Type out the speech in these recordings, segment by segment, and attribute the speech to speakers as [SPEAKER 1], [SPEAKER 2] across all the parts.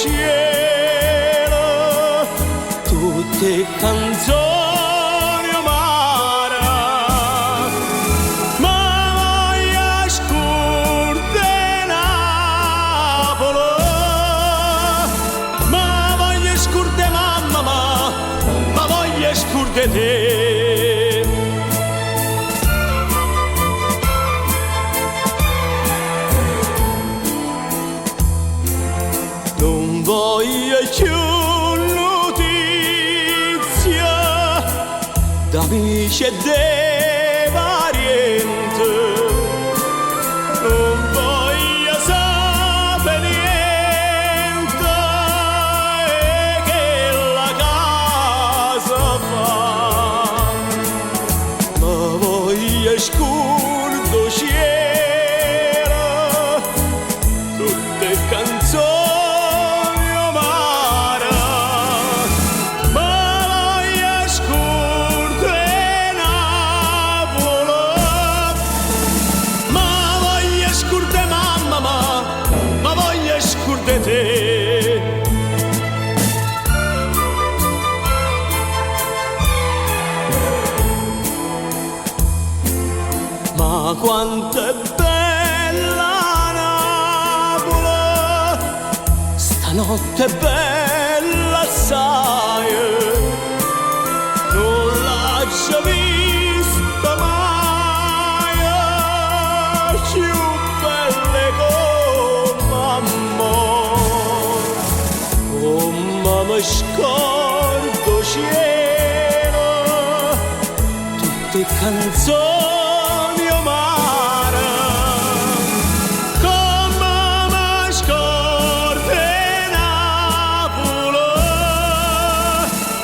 [SPEAKER 1] cielo, tutte canzoni umane, ma voglio scurdare Napoli, ma voglio scurdare mamma, ma voglio scurdare te. Non voglio più notizie d'amici e dei parenti, non voglio sapere niente che la casa fa, ma voglio scurdo cielo, tutte canzoni. Te. Ma quanto è bella Napoli, stanotte è bella assai, non l'ho già vista mai, più belle come amore. Ma mi scordo cielo, tutte canzoni umane, come mi scordo Napoli,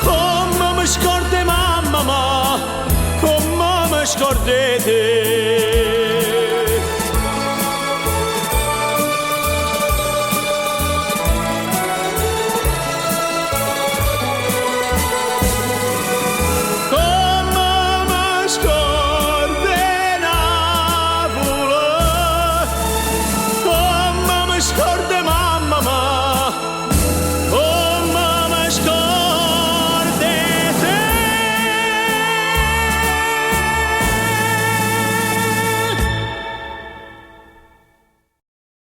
[SPEAKER 1] come mi scordo mamma, come mi scordo te.